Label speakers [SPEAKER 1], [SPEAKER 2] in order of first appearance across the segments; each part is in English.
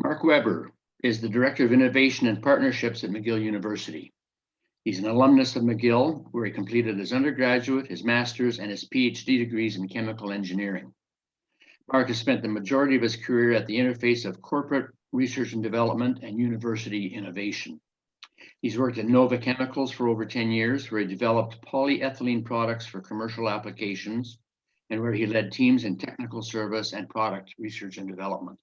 [SPEAKER 1] Mark Weber is the Director of Innovation and Partnerships at McGill University. He's an alumnus of McGill, where he completed his undergraduate, his master's, and his PhD degrees in chemical engineering. Mark has spent the majority of his career at the interface of corporate research and development and university innovation. He's worked at Nova Chemicals for over 10 years, where he developed polyethylene products for commercial applications, and where he led teams in technical service and product research and development.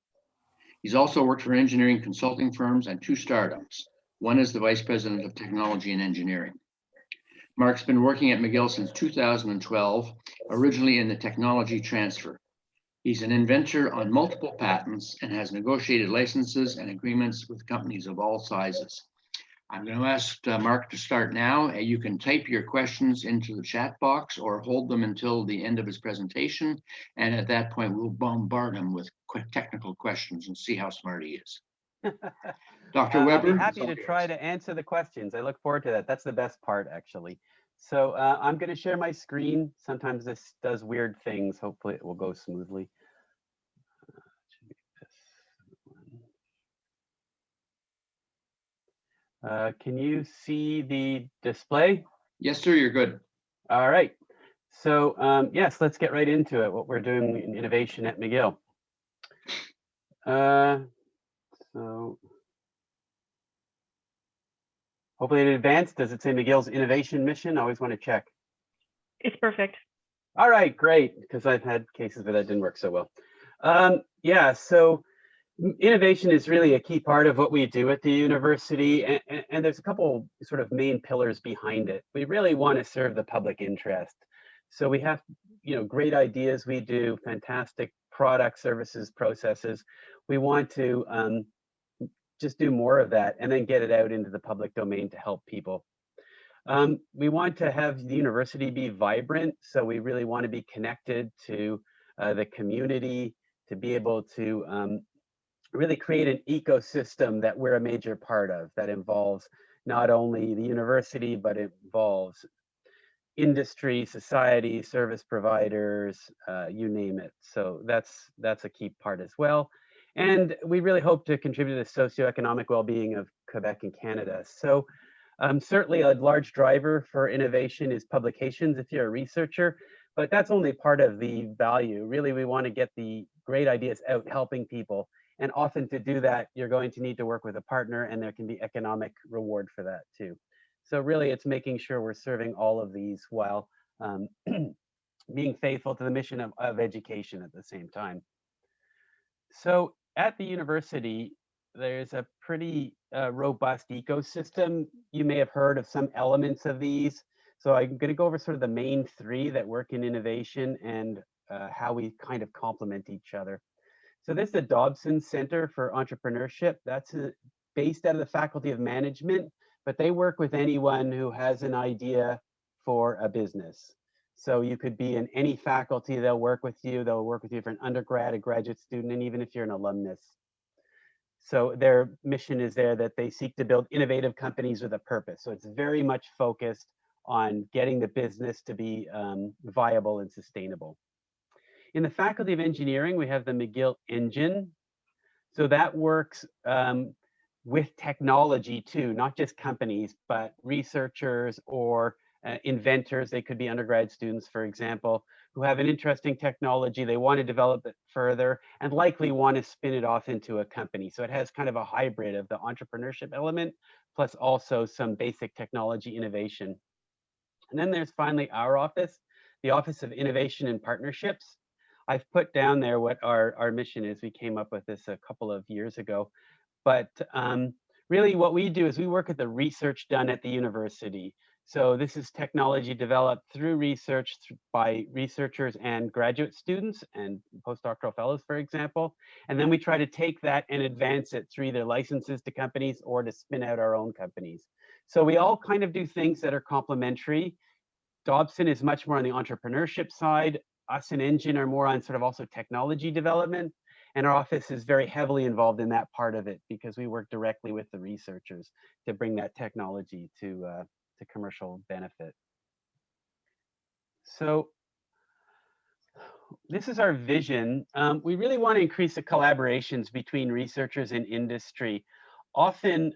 [SPEAKER 1] He's also worked for engineering consulting firms and 2 startups. One is the Vice President of Technology and Engineering. Mark's been working at McGill since 2012, originally in the technology transfer. He's an inventor on multiple patents and has negotiated licenses and agreements with companies of all sizes. I'm going to ask Mark to start now. You can type your questions into the chat box or hold them until the end of his presentation. And at that point, we'll bombard him with quick technical questions and see how smart he is. Dr. Weber?
[SPEAKER 2] I'll be happy to try to answer the questions. I look forward to that. That's the best part, actually. So I'm going to share my screen. Sometimes this does weird things. Hopefully it will go smoothly. Can you see the display?
[SPEAKER 1] Yes, sir, you're good.
[SPEAKER 2] All right. So yes, let's get right into it, what we're doing in innovation at McGill. So hopefully in advance, does it say McGill's innovation mission? I always want to check.
[SPEAKER 3] It's perfect.
[SPEAKER 2] All right, great, because I've had cases where that didn't work so well. Yeah, so innovation is really a key part of what we do at the university, and there's a couple sort of main pillars behind it. We really want to serve the public interest. So we have, great ideas. We do fantastic products, services, processes. We want to just do more of that and then get it out into the public domain to help people. We want to have the university be vibrant, so we really want to be connected to the community, to be able to really create an ecosystem that we're a major part of, that involves not only the university, but it involves industry, society, service providers, you name it. So that's a key part as well. And we really hope to contribute to the socioeconomic well-being of Quebec and Canada. So certainly a large driver for innovation is publications if you're a researcher, but that's only part of the value. Really, we want to get the great ideas out helping people. And often to do that, you're going to need to work with a partner, and there can be economic reward for that too. So really, it's making sure we're serving all of these while being faithful to the mission of education at the same time. So at the university, there's a pretty robust ecosystem. You may have heard of some elements of these. So I'm going to go over sort of the main 3 that work in innovation and how we kind of complement each other. So this is the Dobson Center for Entrepreneurship. That's based out of the Faculty of Management, but they work with anyone who has an idea for a business. So you could be in any faculty, they'll work with you. They'll work with you for an undergrad, a graduate student, and even if you're an alumnus. So their mission is there that they seek to build innovative companies with a purpose. So it's very much focused on getting the business to be viable and sustainable. In the Faculty of Engineering, we have the McGill Engine. So that works with technology too, not just companies, but researchers or inventors. They could be undergrad students, for example, who have an interesting technology. They want to develop it further and likely want to spin it off into a company. So it has kind of a hybrid of the entrepreneurship element, plus also some basic technology innovation. And then there's finally our office, the Office of Innovation and Partnerships. I've put down there what our mission is. We came up with this a couple of years ago. But really what we do is we work at the research done at the university. So this is technology developed through research by researchers and graduate students and postdoctoral fellows, for example. And then we try to take that and advance it through either licenses to companies or to spin out our own companies. So we all kind of do things that are complementary. Dobson is much more on the entrepreneurship side. Us and Engine are more on sort of also technology development. And our office is very heavily involved in that part of it because we work directly with the researchers to bring that technology to commercial benefit. So this is our vision. We really want to increase the collaborations between researchers and industry. Often,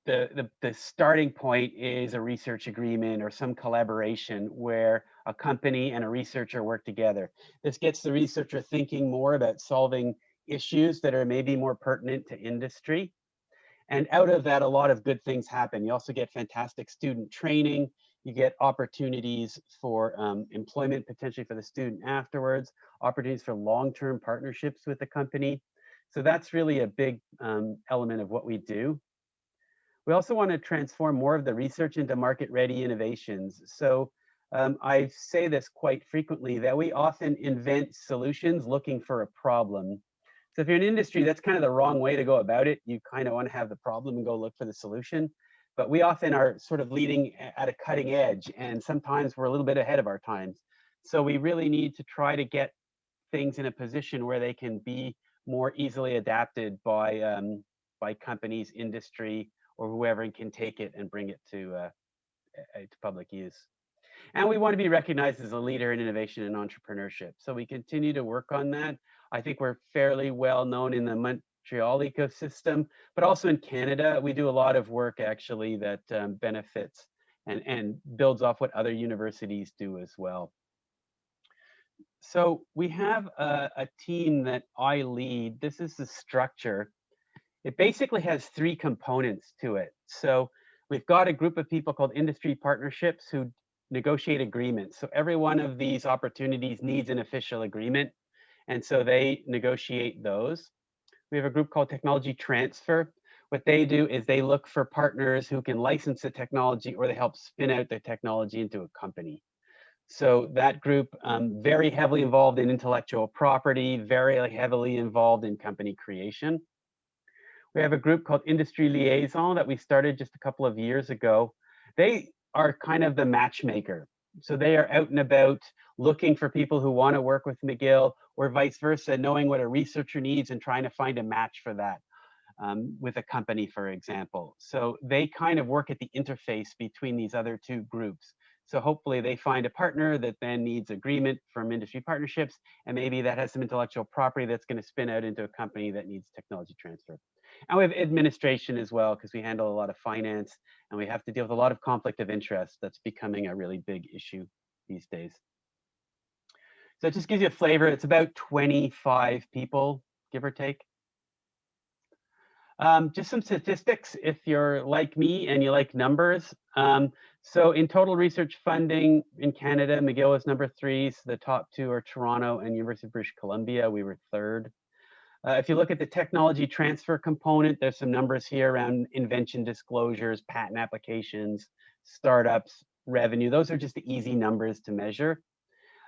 [SPEAKER 2] the starting point is a research agreement or some collaboration where a company and a researcher work together. This gets the researcher thinking more about solving issues that are maybe more pertinent to industry. And out of that, a lot of good things happen. You also get fantastic student training. You get opportunities for employment potentially for the student afterwards, opportunities for long-term partnerships with the company. So that's really a big element of what we do. We also want to transform more of the research into market-ready innovations. So I say this quite frequently, that we often invent solutions looking for a problem. So if you're in industry, that's kind of the wrong way to go about it. You kind of want to have the problem and go look for the solution. But we often are sort of leading at a cutting edge, and sometimes we're a little bit ahead of our times. So we really need to try to get things in a position where they can be more easily adapted by companies, industry, or whoever can take it and bring it to public use. And we want to be recognized as a leader in innovation and entrepreneurship. So we continue to work on that. I think we're fairly well known in the Montreal ecosystem, but also in Canada. We do a lot of work actually that benefits and builds off what other universities do as well. So we have a team that I lead. This is the structure. It basically has three components to it. So we've got a group of people called industry partnerships who negotiate agreements. So every one of these opportunities needs an official agreement, and so they negotiate those. We have a group called technology transfer. What they do is they look for partners who can license the technology, or they help spin out the technology into a company. So that group, very heavily involved in intellectual property, very heavily involved in company creation. We have a group called Industry Liaison that we started just a couple of years ago. They are kind of the matchmaker. So they are out and about looking for people who want to work with McGill, or vice versa, knowing what a researcher needs and trying to find a match for that with a company, for example. So they kind of work at the interface between these other two groups. So hopefully they find a partner that then needs agreement from industry partnerships, and maybe that has some intellectual property that's going to spin out into a company that needs technology transfer. And we have administration as well, because we handle a lot of finance and we have to deal with a lot of conflict of interest. That's becoming a really big issue these days. So it just gives you a flavor. It's about 25 people, give or take. Just some statistics if you're like me and you like numbers. So in total research funding in Canada, McGill is number 3. So the top 2 are Toronto and University of British Columbia. We were 3rd. If you look at the technology transfer component, there's some numbers here around invention disclosures, patent applications, startups, revenue. Those are just the easy numbers to measure.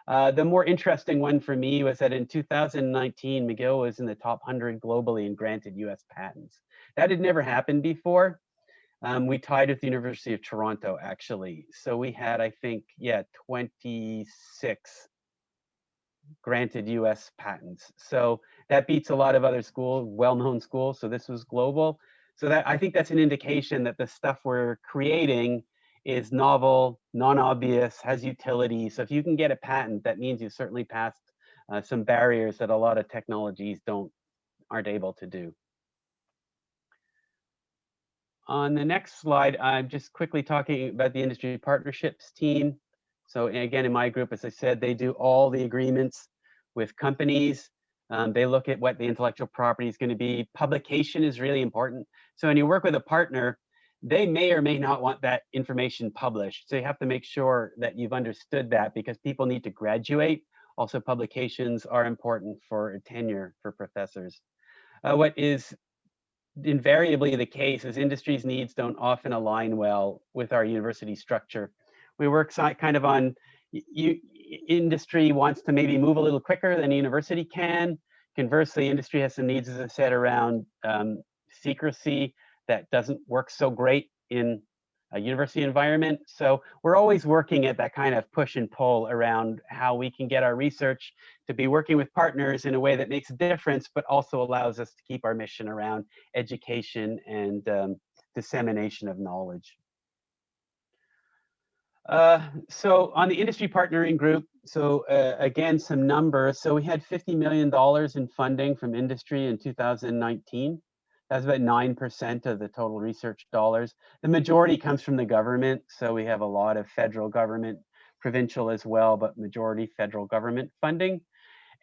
[SPEAKER 2] The more interesting one for me was that in 2019, McGill was in the top 100 globally in granted US patents. That had never happened before. We tied with the University of Toronto, actually. So we had, I think, 26 granted US patents. So that beats a lot of other schools, well-known schools. So this was global. So that, I think that's an indication that the stuff we're creating is novel, non-obvious, has utility. So if you can get a patent, that means you've certainly passed some barriers that a lot of technologies aren't able to do. On the next slide, I'm just quickly talking about the industry partnerships team. So again, in my group, as I said, they do all the agreements with companies. They look at what the intellectual property is going to be. Publication is really important. So when you work with a partner, they may or may not want that information published. So you have to make sure that you've understood that, because people need to graduate. Also, publications are important for tenure for professors. What is invariably the case is industry's needs don't often align well with our university structure. We work kind of on, industry wants to maybe move a little quicker than university can. Conversely, industry has some needs, as I said, around secrecy that doesn't work so great in a university environment. So we're always working at that kind of push and pull around how we can get our research to be working with partners in a way that makes a difference, but also allows us to keep our mission around education and dissemination of knowledge. So on the industry partnering group, so again, some numbers. So we had $50 million in funding from industry in 2019. That's about 9% of the total research dollars. The majority comes from the government. So we have a lot of federal government, provincial as well, but majority federal government funding.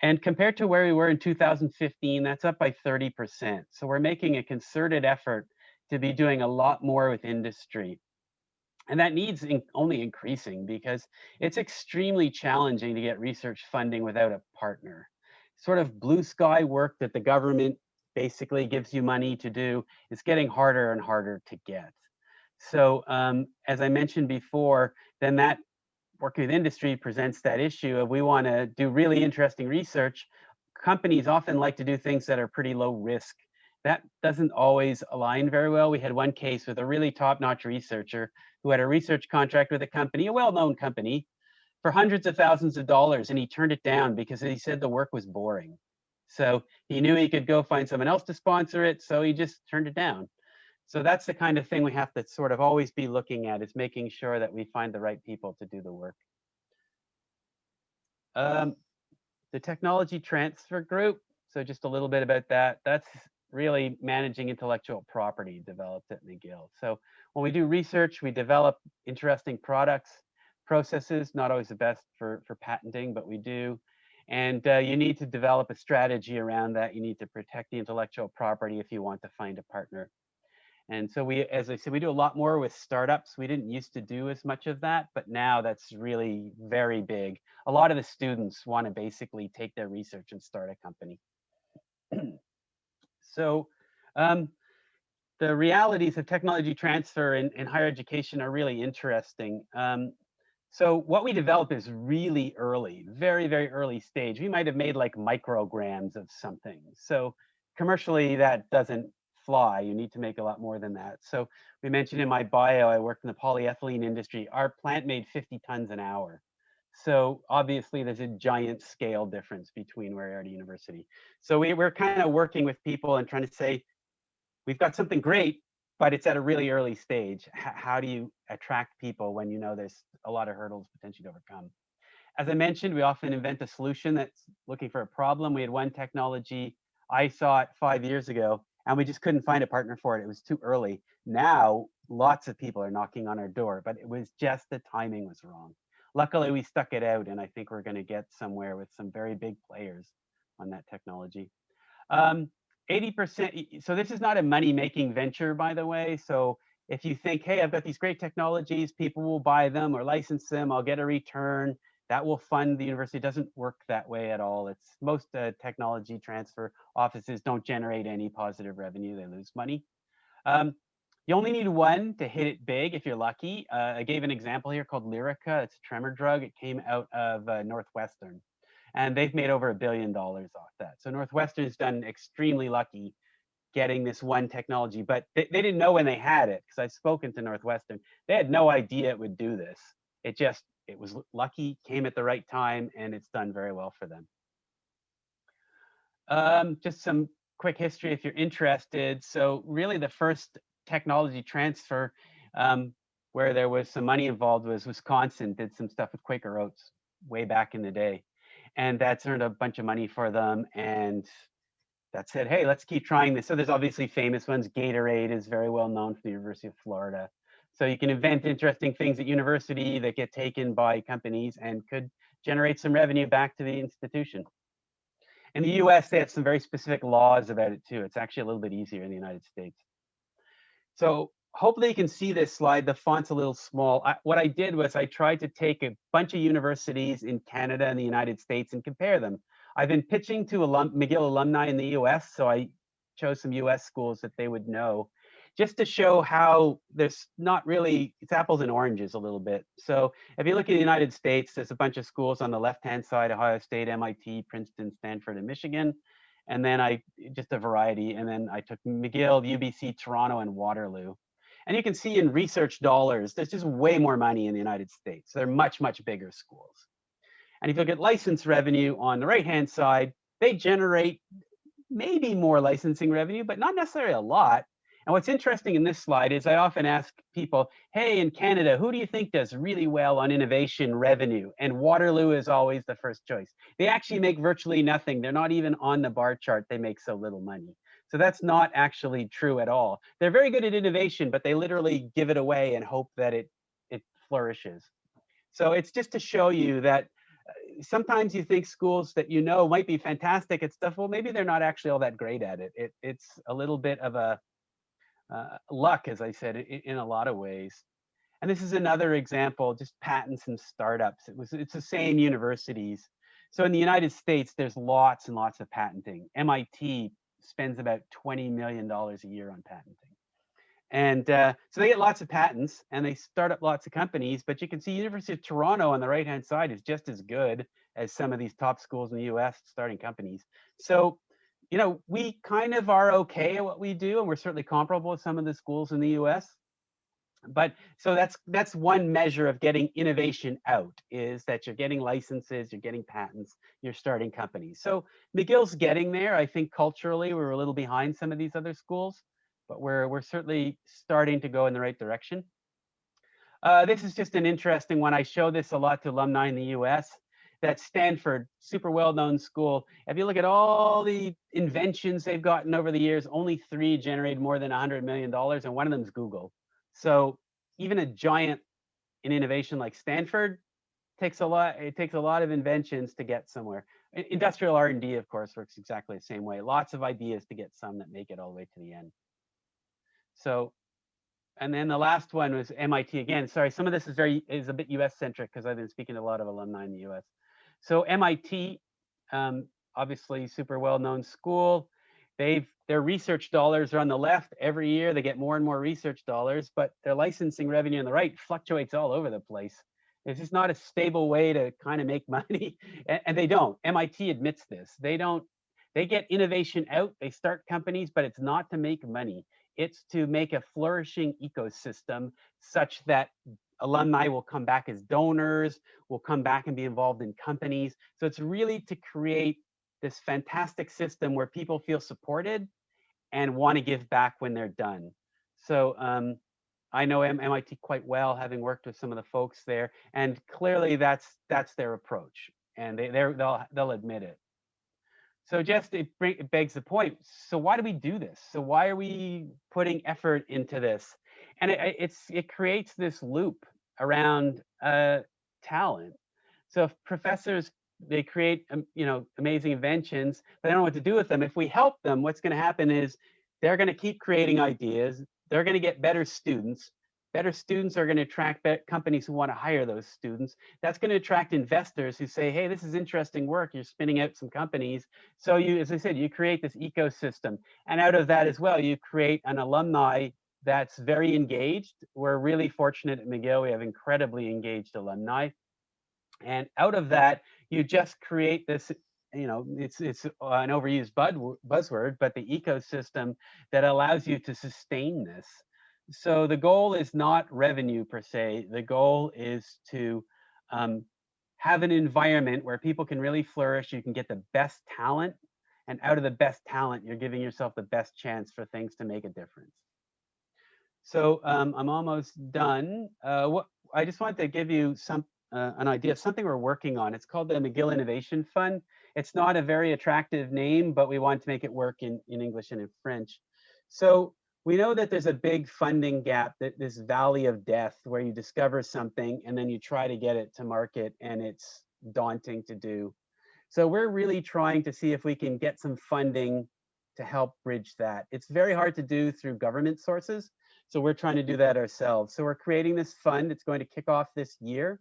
[SPEAKER 2] And compared to where we were in 2015, that's up by 30%. So we're making a concerted effort to be doing a lot more with industry. And that needs only increasing because it's extremely challenging to get research funding without a partner. Sort of blue sky work that the government basically gives you money to do is getting harder and harder to get. So as I mentioned before, then that working with industry presents that issue of we want to do really interesting research. Companies often like to do things that are pretty low risk. That doesn't always align very well. We had one case with a really top-notch researcher who had a research contract with a company, a well-known company, for hundreds of thousands of dollars, and he turned it down because he said the work was boring. So he knew he could go find someone else to sponsor it, so he just turned it down. So that's the kind of thing we have to sort of always be looking at, is making sure that we find the right people to do the work. The technology transfer group, so just a little bit about that. That's really managing intellectual property developed at McGill. So when we do research, we develop interesting products, processes, not always the best for patenting, but we do. And you need to develop a strategy around that. You need to protect the intellectual property if you want to find a partner. And so we, as I said, we do a lot more with startups. We didn't used to do as much of that, but now that's really very big. A lot of the students want to basically take their research and start a company. So the realities of technology transfer in higher education are really interesting. So what we develop is really early, very, very early stage. We might have made like micrograms of something. So commercially, that doesn't fly. You need to make a lot more than that. So we mentioned in my bio, I worked in the polyethylene industry. Our plant made 50 tons an hour. So obviously there's a giant scale difference between where we are at university. So we're kind of working with people and trying to say, we've got something great, but it's at a really early stage. How do you attract people when you know there's a lot of hurdles potentially to overcome? As I mentioned, we often invent a solution that's looking for a problem. We had one technology, I saw it 5 years ago, and we just couldn't find a partner for it. It was too early. Now, lots of people are knocking on our door, but it was just the timing was wrong. Luckily, we stuck it out, and I think we're going to get somewhere with some very big players on that technology. 80%, so this is not a money-making venture, by the way. So if you think, hey, I've got these great technologies, people will buy them or license them, I'll get a return, that will fund the university. It doesn't work that way at all. It's most technology transfer offices don't generate any positive revenue, they lose money. You only need one to hit it big if you're lucky. I gave an example here called Lyrica. It's a tremor drug. It came out of Northwestern. And they've made over $1 billion off that. So Northwestern's done extremely lucky getting this one technology, but they didn't know when they had it, because I've spoken to Northwestern. They had no idea it would do this. It was lucky, came at the right time, and it's done very well for them. Just some quick history if you're interested. So really the first technology transfer where there was some money involved was Wisconsin, did some stuff with Quaker Oats way back in the day. And that's earned a bunch of money for them. And that said, hey, let's keep trying this. So there's obviously famous ones. Gatorade is very well known from the University of Florida. So you can invent interesting things at university that get taken by companies and could generate some revenue back to the institution. In the US, they have some very specific laws about it too. It's actually a little bit easier in the United States. So hopefully you can see this slide. The font's a little small. What I did was I tried to take a bunch of universities in Canada and the United States and compare them. I've been pitching to McGill alumni in the US, so I chose some US schools that they would know, just to show how there's not really, it's apples and oranges a little bit. So if you look at the United States, there's a bunch of schools on the left-hand side: Ohio State, MIT, Princeton, Stanford, and Michigan. And then just a variety. And then I took McGill, UBC, Toronto, and Waterloo. And you can see in research dollars, there's just way more money in the United States. They're much, much bigger schools. And if you look at license revenue on the right-hand side, they generate maybe more licensing revenue, but not necessarily a lot. And what's interesting in this slide is I often ask people, hey, in Canada, who do you think does really well on innovation revenue? And Waterloo is always the first choice. They actually make virtually nothing. They're not even on the bar chart. They make so little money. So that's not actually true at all. They're very good at innovation, but they literally give it away and hope that it flourishes. So it's just to show you that sometimes you think schools that you know might be fantastic at stuff. Well, maybe they're not actually all that great at it. It's a little bit of a luck, as I said, in a lot of ways. And this is another example, just patents and startups. It's the same universities. So in the United States, there's lots and lots of patenting. MIT spends about $20 million a year on patenting. And so they get lots of patents and they start up lots of companies, but you can see University of Toronto on the right-hand side is just as good as some of these top schools in the US starting companies. So, you know, we kind of are okay at what we do, and we're certainly comparable with some of the schools in the US. But so that's one measure of getting innovation out, is that you're getting licenses, you're getting patents, you're starting companies. So McGill's getting there. I think culturally we're a little behind some of these other schools, but we're certainly starting to go in the right direction. This is just an interesting one. I show this a lot to alumni in the US. That Stanford, super well-known school. If you look at all the inventions they've gotten over the years, only 3 generated more than $100 million, and one of them is Google. So even a giant in innovation like Stanford takes a lot. It takes a lot of inventions to get somewhere. Industrial R&D, of course, works exactly the same way. Lots of ideas to get some that make it all the way to the end. So, and then the last one was MIT again. Sorry, some of this is a bit US centric because I've been speaking to a lot of alumni in the US. So MIT, obviously super well-known school. Their research dollars are on the left. Every year they get more and more research dollars, but their licensing revenue on the right fluctuates all over the place. It's just not a stable way to kind of make money, and they don't. MIT admits this. They get innovation out, they start companies, but it's not to make money. It's to make a flourishing ecosystem such that alumni will come back as donors, will come back and be involved in companies. So it's really to create this fantastic system where people feel supported and want to give back when they're done. So I know MIT quite well, having worked with some of the folks there, and clearly that's their approach, and they'll admit it. So just it begs the point. So why do we do this? So why are we putting effort into this? And it creates this loop around talent. So if professors, they create amazing inventions, but they don't know what to do with them. If we help them, what's going to happen is they're going to keep creating ideas. They're going to get better students. Better students are going to attract companies who want to hire those students. That's going to attract investors who say, hey, this is interesting work. You're spinning out some companies. So you, as I said, you create this ecosystem. And out of that as well, you create an alumni that's very engaged. We're really fortunate at McGill. We have incredibly engaged alumni. And out of that, you just create this, it's an overused buzzword, but the ecosystem that allows you to sustain this. So the goal is not revenue per se. The goal is to have an environment where people can really flourish. You can get the best talent, and out of the best talent, you're giving yourself the best chance for things to make a difference. So I'm almost done. I just wanted to give you an idea of something we're working on. It's called the McGill Innovation Fund. It's not a very attractive name, but we want to make it work in English and in French. So we know that there's a big funding gap, this valley of death, where you discover something and then you try to get it to market and it's daunting to do. So we're really trying to see if we can get some funding to help bridge that. It's very hard to do through government sources. So we're trying to do that ourselves. So we're creating this fund. It's going to kick off this year.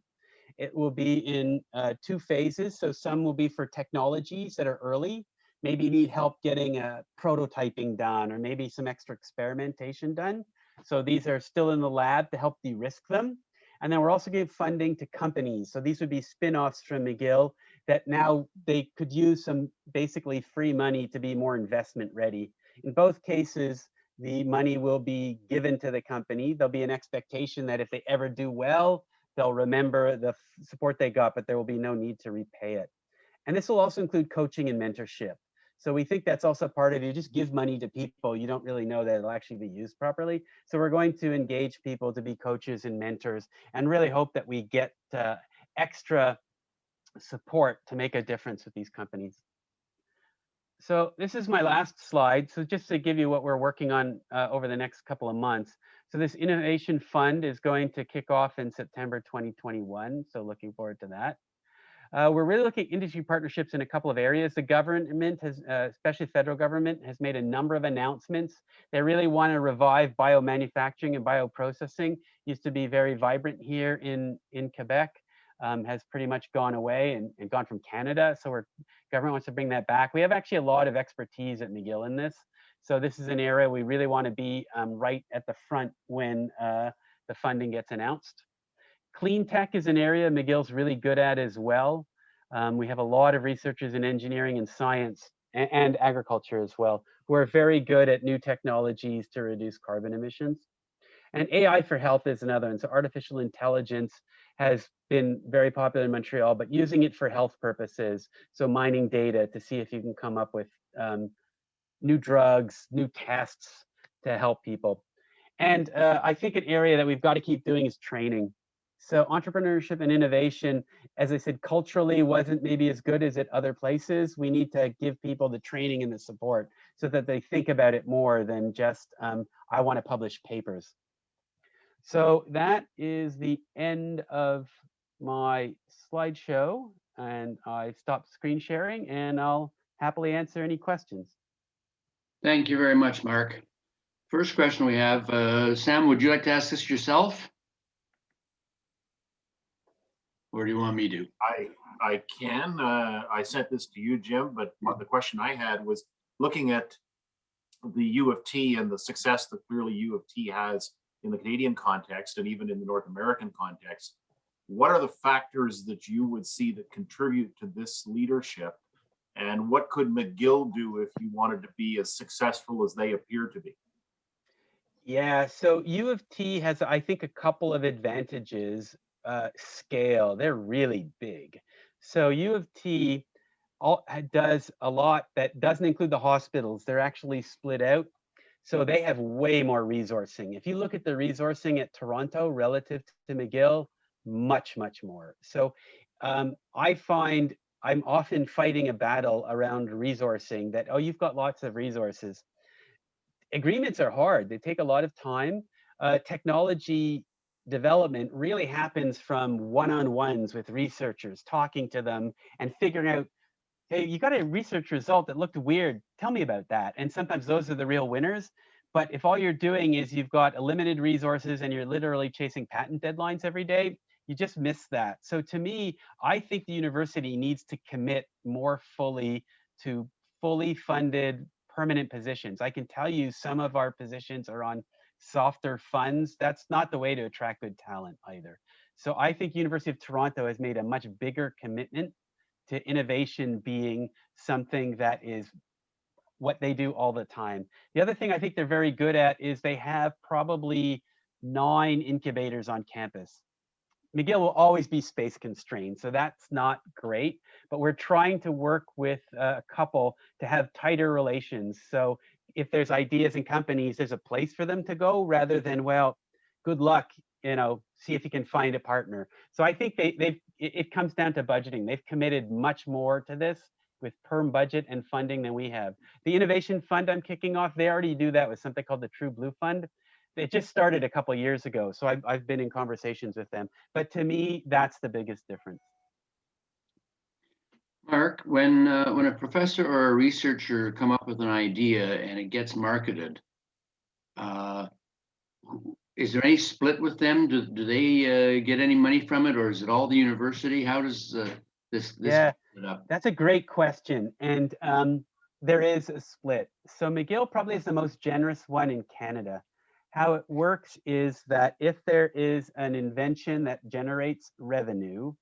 [SPEAKER 2] It will be in 2 phases. So some will be for technologies that are early, maybe need help getting prototyping done, or maybe some extra experimentation done. So these are still in the lab to help de-risk them. And then we're also giving funding to companies. So these would be spin-offs from McGill that now they could use some basically free money to be more investment ready. In both cases, the money will be given to the company. There'll be an expectation that if they ever do well, they'll remember the support they got, but there will be no need to repay it. And this will also include coaching and mentorship. So we think that's also part of, you just give money to people, you don't really know that it'll actually be used properly. So we're going to engage people to be coaches and mentors and really hope that we get extra support to make a difference with these companies. So this is my last slide. So just to give you what we're working on over the next couple of months. So this innovation fund is going to kick off in September 2021. So looking forward to that. We're really looking at industry partnerships in a couple of areas. The government has, especially federal government, has made a number of announcements. They really want to revive biomanufacturing and bioprocessing. Used to be very vibrant here in Quebec. Has pretty much gone away and gone from Canada. So government wants to bring that back. We have actually a lot of expertise at McGill in this. So this is an area we really want to be right at the front when the funding gets announced. Clean tech is an area McGill's really good at as well. We have a lot of researchers in engineering and science and agriculture as well, who are very good at new technologies to reduce carbon emissions. And AI for health is another. And so artificial intelligence has been very popular in Montreal, but using it for health purposes. So mining data to see if you can come up with new drugs, new tests to help people. And I think an area that we've got to keep doing is training. So entrepreneurship and innovation, as I said, culturally wasn't maybe as good as at other places. We need to give people the training and the support so that they think about it more than just, I want to publish papers. So that is the end of my slideshow, and I've stopped screen sharing, and I'll happily answer any questions.
[SPEAKER 1] Thank you very much, Mark. First question we have, Sam, would you like to ask this yourself? Or do you want me to?
[SPEAKER 4] I can. I sent this to you, Jim, but the question I had was looking at the U of T and the success that clearly U of T has in the Canadian context and even in the North American context. What are the factors that you would see that contribute to this leadership? And what could McGill do if you wanted to be as successful as they appear to be?
[SPEAKER 2] Yeah, so U of T has, I think, a couple of advantages. Scale, they're really big. So U of T does a lot that doesn't include the hospitals. They're actually split out. So they have way more resourcing. If you look at the resourcing at Toronto relative to McGill, much, much more. So I find I'm often fighting a battle around resourcing that, oh, you've got lots of resources. Agreements are hard. They take a lot of time. Technology development really happens from one-on-ones with researchers, talking to them and figuring out, hey, you got a research result that looked weird. Tell me about that. And sometimes those are the real winners. But if all you're doing is you've got limited resources and you're literally chasing patent deadlines every day, you just miss that. So to me, I think the university needs to commit more fully to fully funded permanent positions. I can tell you some of our positions are on softer funds. That's not the way to attract good talent either. So I think University of Toronto has made a much bigger commitment to innovation being something that is what they do all the time. The other thing I think they're very good at is they have probably 9 incubators on campus. McGill will always be space constrained, so that's not great, but we're trying to work with a couple to have tighter relations. So if there's ideas in companies, there's a place for them to go rather than, well, good luck, see if you can find a partner. So I think it comes down to budgeting. They've committed much more to this with perm budget and funding than we have. The innovation fund I'm kicking off, they already do that with something called the True Blue Fund. It just started a couple of years ago, so I've been in conversations with them. But to me, that's the biggest difference.
[SPEAKER 1] Mark, when a professor or a researcher come up with an idea and it gets marketed, is there any split with them? Do they get any money from it, or is it all the university? How does this
[SPEAKER 2] Yeah,
[SPEAKER 1] split up?
[SPEAKER 2] that's a great question, and there is a split. So McGill probably is the most generous one in Canada. How it works is that if there is an invention that generates revenue,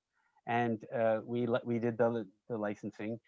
[SPEAKER 2] and we did the licensing,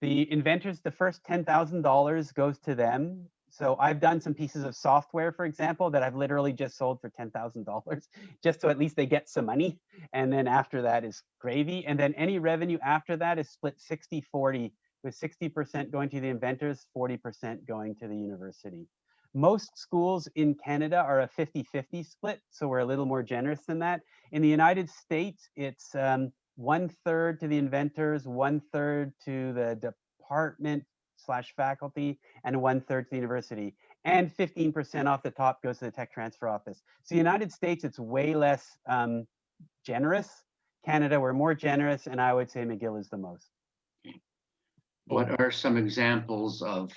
[SPEAKER 2] the inventors, the first $10,000 goes to them. So I've done some pieces of software, for example, that I've literally just sold for $10,000, just so at least they get some money. And then after that is gravy. And then any revenue after that is split 60-40 with 60% going to the inventors, 40% going to the university. Most schools in Canada are a 50-50 split, so we're a little more generous than that. In the United States, it's 1/3 to the inventors, 1/3 to the department/faculty, and 1/3 to the university. And 15% off the top goes to the tech transfer office. So United States, it's way less generous. Canada, we're more generous, and I would say McGill is the most.
[SPEAKER 1] What are some examples of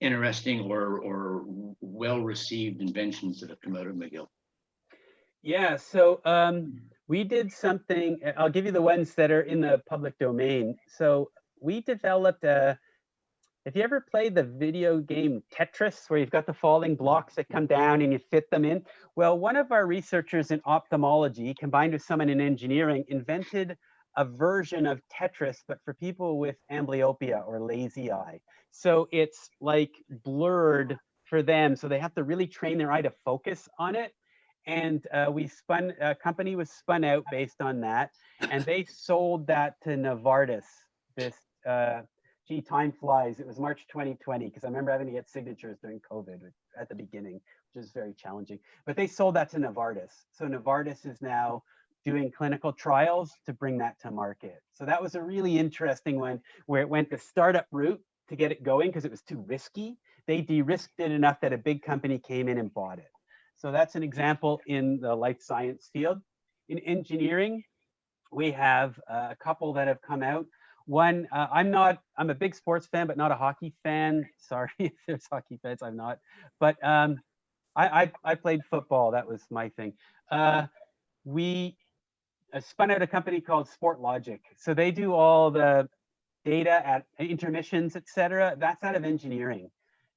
[SPEAKER 1] interesting or well-received inventions that have come out of McGill?
[SPEAKER 2] Yeah, so we did something, I'll give you the ones that are in the public domain. So we developed if you ever played the video game Tetris, where you've got the falling blocks that come down and you fit them in, well, one of our researchers in ophthalmology, combined with someone in engineering, invented a version of Tetris, but for people with amblyopia or lazy eye. So it's like blurred for them. So they have to really train their eye to focus on it. And a company was spun out based on that. And they sold that to Novartis. This, gee, time flies. It was March 2020, because I remember having to get signatures during COVID at the beginning, which is very challenging. But they sold that to Novartis. So Novartis is now doing clinical trials to bring that to market. So that was a really interesting one, where it went the startup route to get it going because it was too risky. They de-risked it enough that a big company came in and bought it. So that's an example in the life science field. In engineering, we have a couple that have come out. One, I'm a big sports fan, but not a hockey fan. Sorry if there's hockey fans, I'm not. But I played football, that was my thing. We spun out a company called Sport Logic. So they do all the data at intermissions, et cetera. That's out of engineering.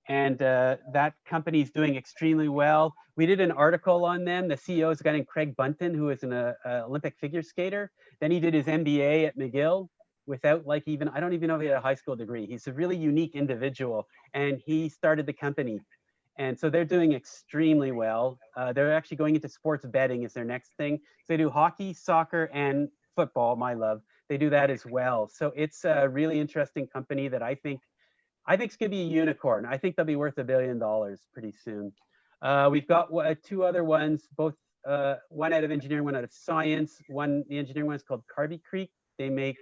[SPEAKER 2] And that company's doing extremely well. We did an article on them. The CEO is a guy named Craig Bunton, who is an Olympic figure skater. Then he did his MBA at McGill without I don't even know if he had a high school degree. He's a really unique individual, and he started the company. And so they're doing extremely well. They're actually going into sports betting is their next thing. So they do hockey, soccer, and football, my love. They do that as well. So it's a really interesting company that I think it's going to be a unicorn. I think they'll be worth $1 billion pretty soon. We've got two other ones, both one out of engineering, one out of science. The engineering one is called Carby Creek. They make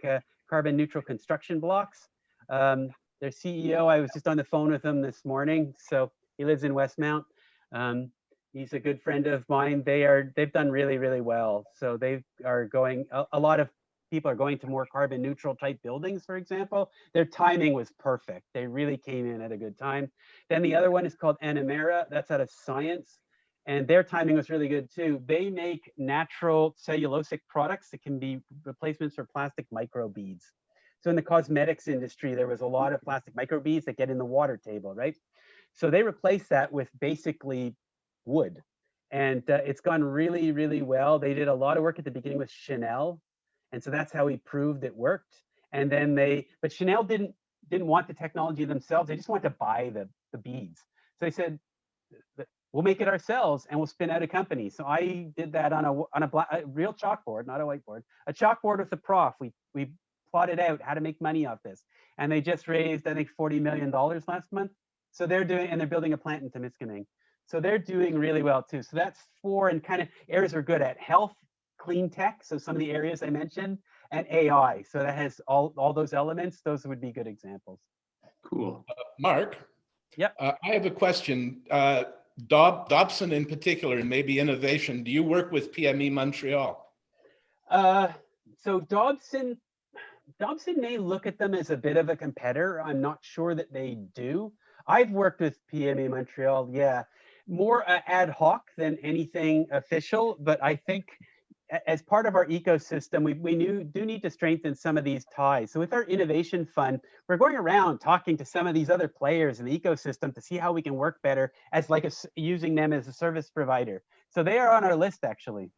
[SPEAKER 2] carbon neutral construction blocks. Their CEO, I was just on the phone with him this morning. So he lives in Westmount. He's a good friend of mine. They've done really, really well. So they are going, a lot of people are going to more carbon neutral type buildings, for example. Their timing was perfect. They really came in at a good time. Then the other one is called Anemera. That's out of science. And their timing was really good too. They make natural cellulosic products that can be replacements for plastic microbeads. So in the cosmetics industry, there was a lot of plastic microbeads that get in the water table, right? So they replaced that with basically wood. And it's gone really, really well. They did a lot of work at the beginning with Chanel. And so that's how he proved it worked. And then but Chanel didn't want the technology themselves. They just wanted to buy the beads. So they said, we'll make it ourselves and we'll spin out a company. So I did that on a real chalkboard, not a whiteboard, a chalkboard with a prof. We plotted out how to make money off this. And they just raised, I think, $40 million last month. So they're building a plant in Temiskaming. So they're doing really well too. So that's 4 and kind of areas we're good at: health, clean tech, so some of the areas I mentioned, and AI. So that has all those elements. Those would be good examples.
[SPEAKER 1] Cool.
[SPEAKER 5] Mark?
[SPEAKER 2] Yep.
[SPEAKER 5] I have a question. Dobson in particular, and maybe innovation. Do you work with PME Montreal?
[SPEAKER 2] So Dobson may look at them as a bit of a competitor. I'm not sure that they do. I've worked with PME Montreal, yeah, more ad hoc than anything official, but I think as part of our ecosystem, we do need to strengthen some of these ties. So with our innovation fund, we're going around talking to some of these other players in the ecosystem to see how we can work better as using them as a service provider. So they are on our list, actually.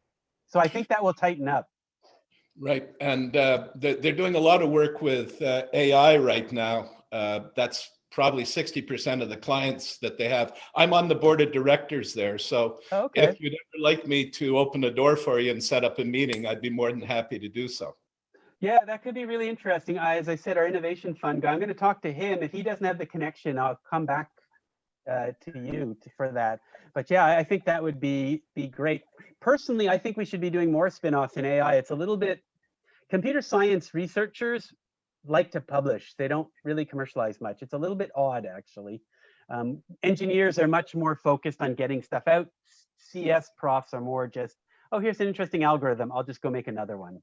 [SPEAKER 2] So I think that will tighten up.
[SPEAKER 5] Right, and they're doing a lot of work with AI right now. That's probably 60% of the clients that they have. I'm on the board of directors there. So if you'd ever like me to open a door for you and set up a meeting, I'd be more than happy to do so.
[SPEAKER 2] Yeah, that could be really interesting. As I said, our innovation fund guy, I'm going to talk to him. If he doesn't have the connection, I'll come back to you for that. But yeah, I think that would be great. Personally, I think we should be doing more spin-offs in AI. It's a little bit, computer science researchers like to publish. They don't really commercialize much. It's a little bit odd, actually. Engineers are much more focused on getting stuff out. CS profs are more just, oh, here's an interesting algorithm. I'll just go make another one.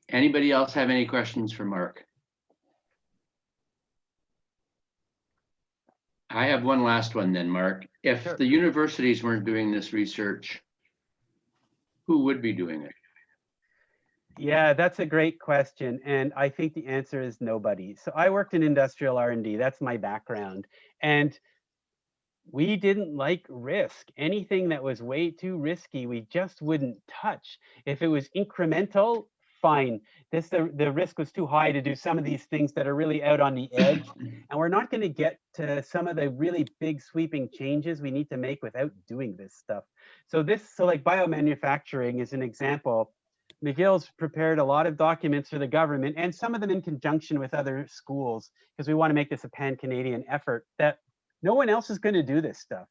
[SPEAKER 1] Anybody else have any questions for Mark? I have one last one then, Mark. If
[SPEAKER 2] Sure.
[SPEAKER 1] the universities weren't doing this research, who would be doing it?
[SPEAKER 2] Yeah, that's a great question. And I think the answer is nobody. So I worked in industrial R&D. That's my background. And we didn't like risk. Anything that was way too risky, we just wouldn't touch. If it was incremental, fine. The risk was too high to do some of these things that are really out on the edge. And we're not going to get to some of the really big sweeping changes we need to make without doing this stuff. So like biomanufacturing is an example. McGill's prepared a lot of documents for the government, and some of them in conjunction with other schools, because we want to make this a pan-Canadian effort that no one else is going to do this stuff.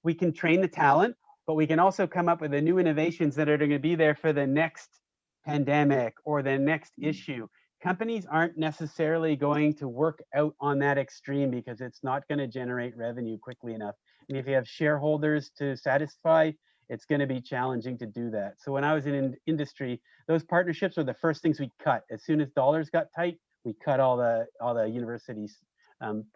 [SPEAKER 2] We can train the talent, but we can also come up with the new innovations that are going to be there for the next pandemic or the next issue. Companies aren't necessarily going to work out on that extreme because it's not going to generate revenue quickly enough. And if you have shareholders to satisfy, it's going to be challenging to do that. So when I was in industry, those partnerships were the first things we cut. As soon as dollars got tight, we cut all the universities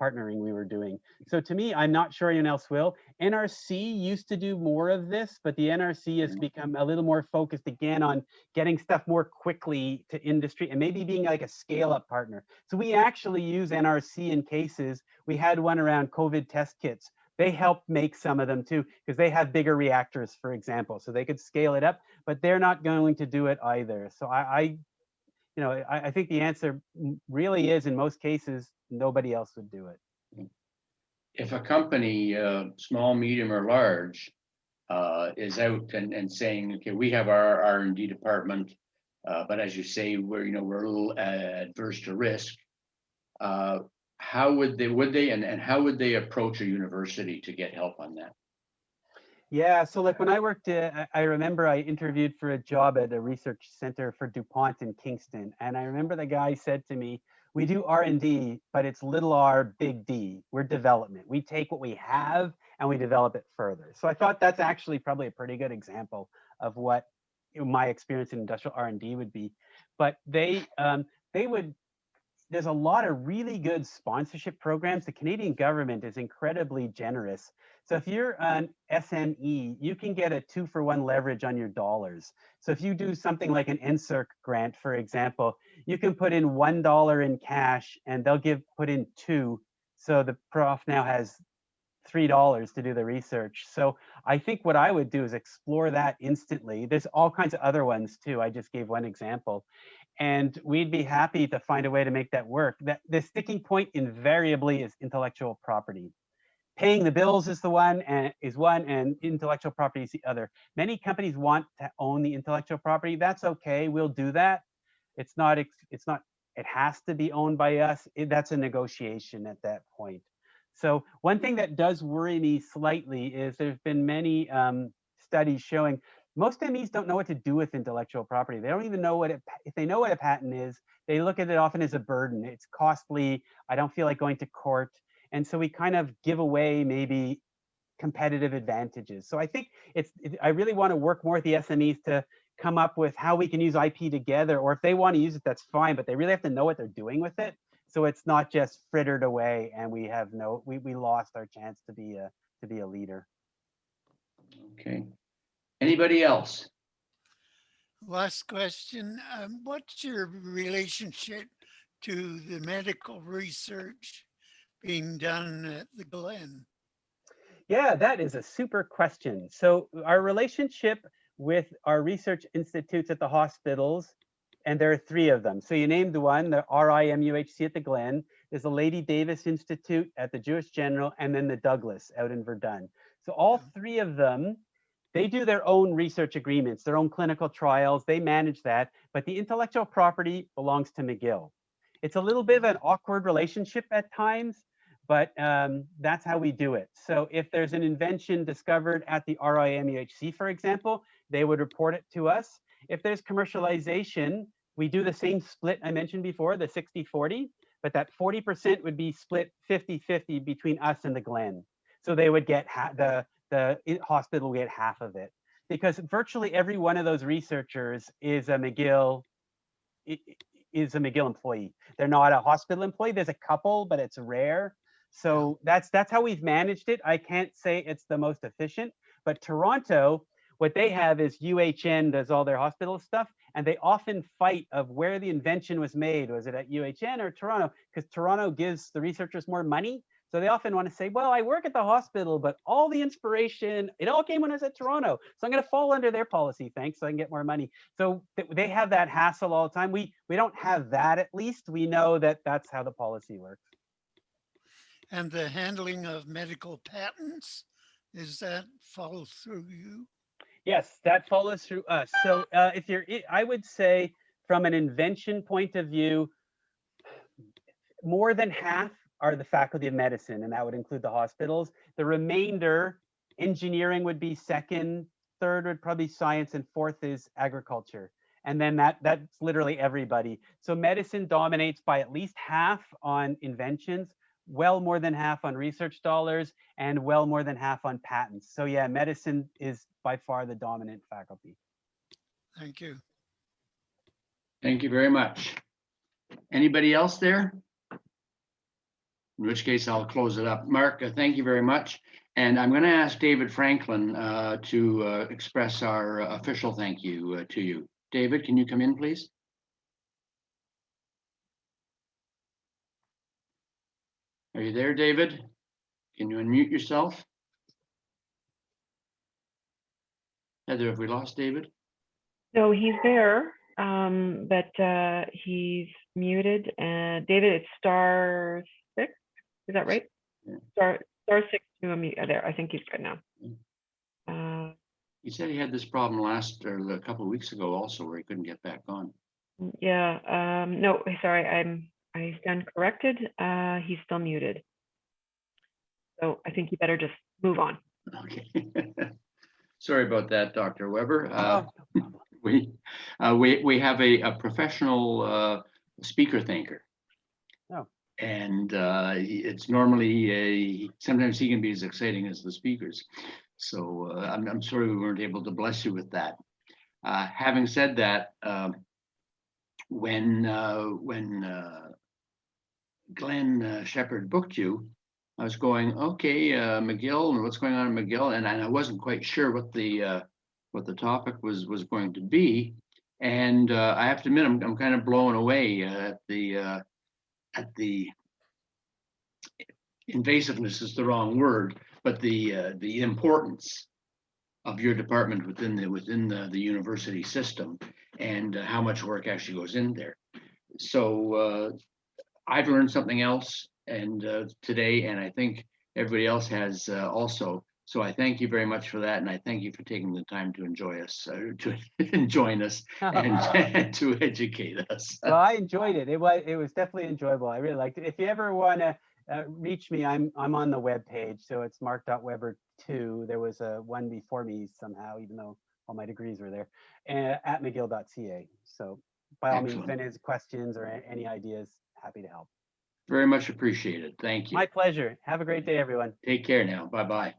[SPEAKER 2] partnering we were doing. So to me, I'm not sure anyone else will. NRC used to do more of this, but the NRC has become a little more focused again on getting stuff more quickly to industry and maybe being like a scale-up partner. So we actually use NRC in cases. We had one around COVID test kits. They helped make some of them too, because they have bigger reactors, for example, so they could scale it up, but they're not going to do it either. So I think the answer really is, in most cases, nobody else would do it.
[SPEAKER 1] If a company, small, medium, or large, is out and saying, okay, we have our R&D department, but as you say, we're a little adverse to risk. How would they, and how would they approach a university to get help on that?
[SPEAKER 2] Yeah, so like when I worked, I remember I interviewed for a job at a research center for DuPont in Kingston, and I remember the guy said to me, "We do R&D, but it's little r, big D. We're development. We take what we have and we develop it further." So I thought that's actually probably a pretty good example of what my experience in industrial R&D would be. But they would. There's a lot of really good sponsorship programs. The Canadian government is incredibly generous. So if you're an SME, you can get a 2-for-1 leverage on your dollars. So if you do something like an NSERC grant, for example, you can put in $1 in cash and they'll put in 2. So the prof now has $3 to do the research. So I think what I would do is explore that instantly. There's all kinds of other ones too. I just gave one example. And we'd be happy to find a way to make that work. The sticking point invariably is intellectual property. Paying the bills is one, and intellectual property is the other. Many companies want to own the intellectual property. That's okay. We'll do that. It's not. It has to be owned by us. That's a negotiation at that point. So one thing that does worry me slightly is there's been many studies showing most MEs don't know what to do with intellectual property. They don't even know if they know what a patent is, they look at it often as a burden. It's costly. I don't feel like going to court. And so we kind of give away maybe competitive advantages. So I think I really want to work more with the SMEs to come up with how we can use IP together, or if they want to use it, that's fine, but they really have to know what they're doing with it. So it's not just frittered away and we lost our chance to be a leader.
[SPEAKER 1] Okay. Anybody else?
[SPEAKER 6] Last question. What's your relationship to the medical research being done at the Glen?
[SPEAKER 2] Yeah, that is a super question. So our relationship with our research institutes at the hospitals, and there are 3 of them. So you named the one, the RIMUHC at the Glen. There's the Lady Davis Institute at the Jewish General, and then the Douglas out in Verdun. So all 3 of them They do their own research agreements, their own clinical trials. They manage that, but the intellectual property belongs to McGill. It's a little bit of an awkward relationship at times, but that's how we do it. So if there's an invention discovered at the RIMUHC, for example, they would report it to us. If there's commercialization, we do the same split I mentioned before, the 60-40, but that 40% would be split 50-50 between us and the Glen. So they would get the hospital will get half of it, because virtually every one of those researchers is a McGill employee. They're not a hospital employee. There's a couple, but it's rare. So that's how we've managed it. I can't say it's the most efficient, but Toronto, what they have is UHN does all their hospital stuff, and they often fight of where the invention was made. Was it at UHN or Toronto? Because Toronto gives the researchers more money. So they often want to say, well, I work at the hospital, but all the inspiration, it all came when I was at Toronto. So I'm going to fall under their policy, thanks, so I can get more money. So they have that hassle all the time. We don't have that, at least. We know that that's how the policy works.
[SPEAKER 6] And the handling of medical patents, is that follow through you?
[SPEAKER 2] Yes, that follows through us. So if you're, I would say from an invention point of view, more than half are the Faculty of Medicine, and that would include the hospitals. The remainder, engineering would be second, third would probably science, and fourth is agriculture. And then that's literally everybody. So medicine dominates by at least half on inventions, well more than half on research dollars, and well more than half on patents. So yeah, medicine is by far the dominant faculty.
[SPEAKER 6] Thank you.
[SPEAKER 1] Thank you very much. Anybody else there? In which case I'll close it up. Mark, thank you very much. And I'm going to ask David Franklin to express our official thank you to you. David, can you come in, please? Are you there, David? Can you unmute yourself? Heather, have we lost David?
[SPEAKER 3] No, he's there, but he's muted. And David, it's *6. Is that right?
[SPEAKER 1] Yeah.
[SPEAKER 3] Star 6 to unmute. There, I think he's good now.
[SPEAKER 1] He said he had this problem a couple of weeks ago also, where he couldn't get back on.
[SPEAKER 3] Yeah. No, sorry. I stand corrected. He's still muted. So I think you better just move on.
[SPEAKER 1] Okay. Sorry about that, Dr. Weber. We have a professional speaker thinker.
[SPEAKER 2] Oh.
[SPEAKER 1] And it's normally sometimes he can be as exciting as the speakers. So I'm sorry we weren't able to bless you with that. Having said that, when Glenn Shepard booked you, I was going, okay, McGill, and what's going on in McGill, and I wasn't quite sure what the topic was going to be, and I have to admit I'm kind of blown away at the invasiveness is the wrong word, but the importance of your department within the university system, and how much work actually goes in there. So I've learned something else today, and I think everybody else has also. So I thank you very much for that, and I thank you for taking the time to enjoy us, to join us, and to educate us.
[SPEAKER 2] Well, I enjoyed it. It was definitely enjoyable. I really liked it. If you ever want to reach me, I'm on the web page, so it's mark.weber2. There was a one before me somehow, even though all my degrees were there, at mcgill.ca. So by all means, if any questions or any ideas, happy to help.
[SPEAKER 1] Very much appreciated. Thank you.
[SPEAKER 2] My pleasure. Have a great day, everyone.
[SPEAKER 1] Take care now. Bye-bye.